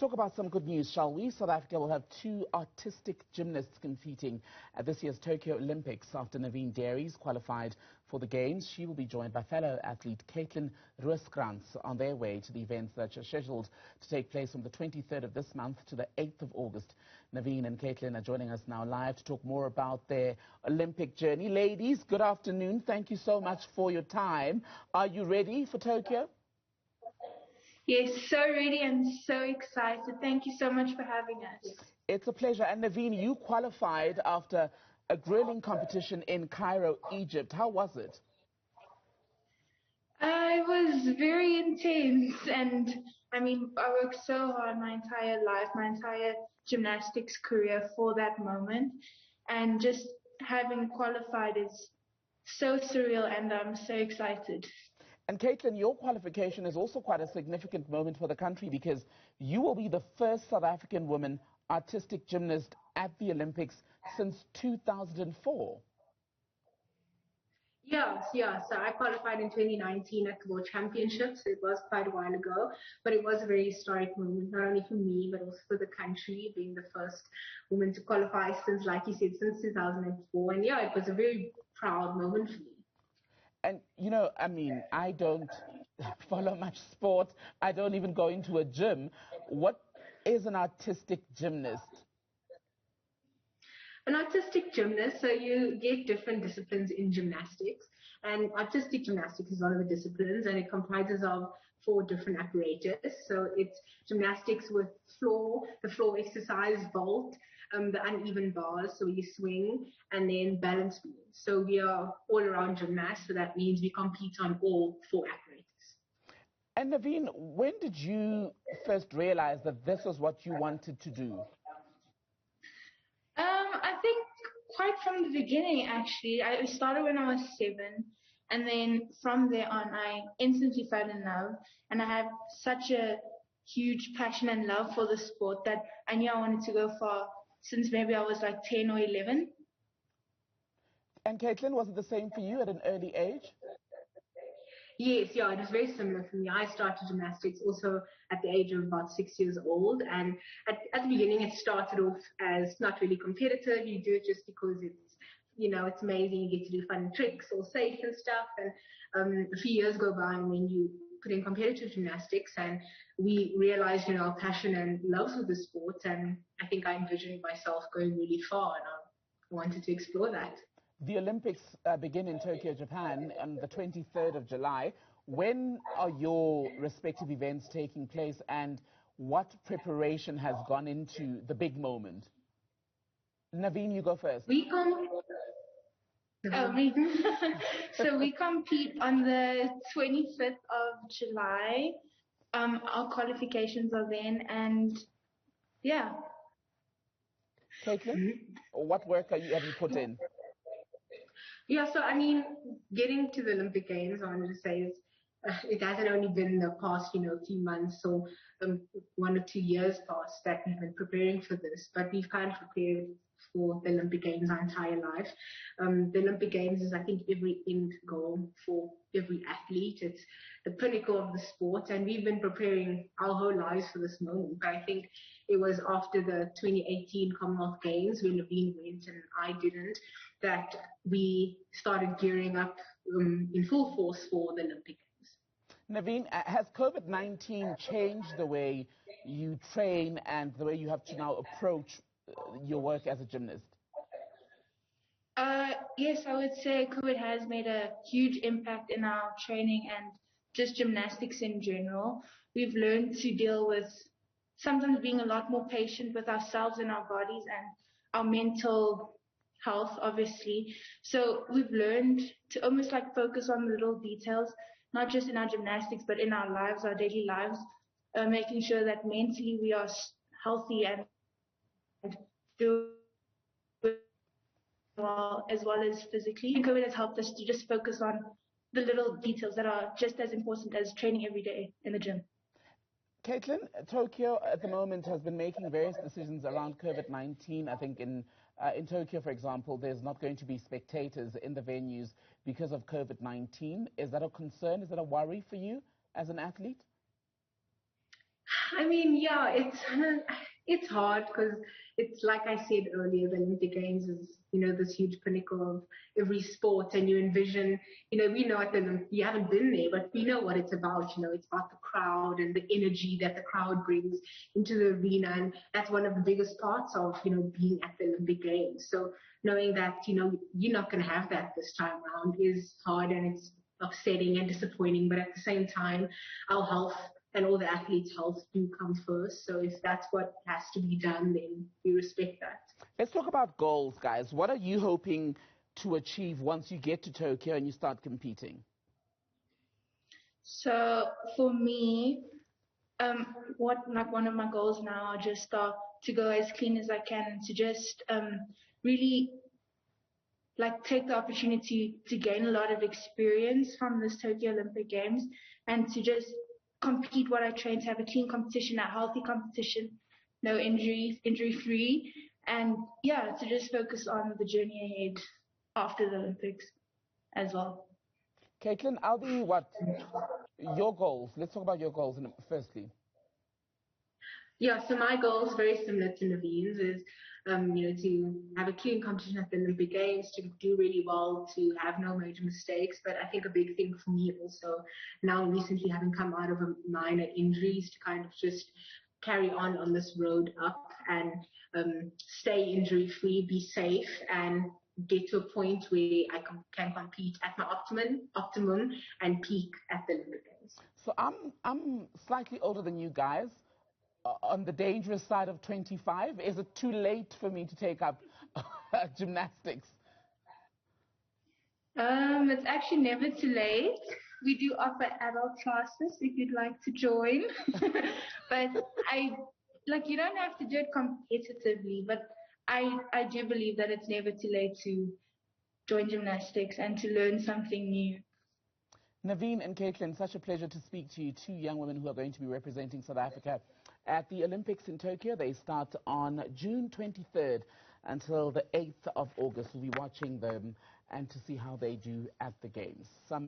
talk about some good news, shall we? South Africa will have two artistic gymnasts competing at this year's Tokyo Olympics after Naveen Daries qualified for the Games. She will be joined by fellow athlete Rooskrantz on their way to the events that are scheduled to take place from the 23rd of this month to the 8th of August. Naveen and Caitlin are joining us now live to talk more about their Olympic journey. Ladies, good afternoon. Thank you so much for your time. Are you ready for Tokyo? Yes, so ready and so excited. Thank you so much for having us. It's a pleasure. And Naveen, you qualified after a grueling competition in Cairo, Egypt. How was it? It was very intense, and I mean, I worked so hard my entire life, my entire gymnastics career for that moment, and just having qualified is so surreal, and I'm so excited. And Caitlin, your qualification is also quite a significant moment for the country because you will be the first South African woman artistic gymnast at the Olympics since 2004. Yeah. So I qualified in 2019 at the World Championships. It was quite a while ago, but it was a very historic moment, not only for me, but also for the country, being the first woman to qualify since, like you said, since 2004. And yeah, it was a very proud moment for me. And, you know, I mean, I don't follow much sport. I don't even go into a gym. What is an artistic gymnast? An artistic gymnast, so you get different disciplines in gymnastics. And artistic gymnastics is one of the disciplines, and it comprises of 4 different apparatus. So it's gymnastics with the floor exercise, vault, the uneven bars, so you swing, and then balance beams. So we are all-around gymnasts, so that means we compete on all 4 apparatus. And Naveen, when did you first realize that this was what you wanted to do? I think quite from the beginning, actually. I started when I was 7, and then from there on, I instantly fell in love, and I have such a huge passion and love for the sport that I knew I wanted to go far since maybe I was like 10 or 11. And Caitlin, was it the same for you at an early age? Yes, yeah, it was very similar for me. I started gymnastics also at the age of about 6 years old. And at the beginning, it started off as not really competitive. You do it just because it's amazing. You get to do fun tricks, all safe and stuff. And a few years go by, and then you put in competitive gymnastics, and we realized, our passion and love for the sport. And I think I envisioned myself going really far, and I wanted to explore that. The Olympics begin in Tokyo, Japan on the 23rd of July. When are your respective events taking place, and what preparation has gone into the big moment? Naveen, you go first. So we compete on the 25th of July. Our qualifications are then, and yeah. Caitlin, what work are you having put in? Yeah, so I mean, getting to the Olympic Games, I wanted to say, is it hasn't only been the past, few months or 1 or 2 years past that we've been preparing for this, but we've kind of prepared for the Olympic Games our entire life. The Olympic Games is, I think, every end goal for every athlete. It's the pinnacle of the sport, and we've been preparing our whole lives for this moment. But I think it was after the 2018 Commonwealth Games, when Naveen went and I didn't, that we started gearing up in full force for the Olympic Games. Naveen, has COVID-19 changed the way you train and the way you have to now approach your work as a gymnast? Yes, I would say COVID has made a huge impact in our training and just gymnastics in general. We've learned to deal with sometimes being a lot more patient with ourselves and our bodies and our mental health, obviously. So we've learned to almost like focus on the little details, not just in our gymnastics, but in our lives, our daily lives, making sure that mentally we are healthy and do well as physically. And COVID has helped us to just focus on the little details that are just as important as training every day in the gym. Caitlin, Tokyo at the moment has been making various decisions around COVID-19. I think in Tokyo, for example, there's not going to be spectators in the venues because of COVID-19. Is that a concern? Is that a worry for you as an athlete? I mean, yeah, it's hard because it's like I said earlier, the Olympic Games is, this huge pinnacle of every sport, and you envision, we know at the you haven't been there, but we know what it's about. It's about the crowd and the energy that the crowd brings into the arena, and that's one of the biggest parts of being at the Olympic Games. So knowing that you're not going to have that this time around is hard, and it's upsetting and disappointing, but at the same time, our health and all the athletes' health do come first. So if that's what has to be done, then we respect that. Let's talk about goals, guys. What are you hoping to achieve once you get to Tokyo and you start competing? So for me, one of my goals now are just to go as clean as I can, and to just really take the opportunity to gain a lot of experience from this Tokyo Olympic Games, and to just compete what I train, to have a clean competition, a healthy competition, no injuries, injury free, and yeah, to just focus on the journey ahead after the Olympics as well. Caitlin, Aldi, your goals? Let's talk about your goals firstly. Yeah, so my goal is very similar to Naveen's, is to have a clean competition at the Olympic Games, to do really well, to have no major mistakes. But I think a big thing for me also, now recently having come out of a minor injuries, to kind of just carry on this road up and stay injury free, be safe, and get to a point where I can compete at my optimum and peak at the Olympic Games. So I'm slightly older than you guys. On the dangerous side of 25, is it too late for me to take up gymnastics? It's actually never too late. We do offer adult classes if you'd like to join. But you don't have to do it competitively, but I do believe that it's never too late to join gymnastics and to learn something new. Naveen and Caitlin, such a pleasure to speak to you, two young women who are going to be representing South Africa at the Olympics in Tokyo. They start on June 23rd until the 8th of August. We'll be watching them and to see how they do at the Games.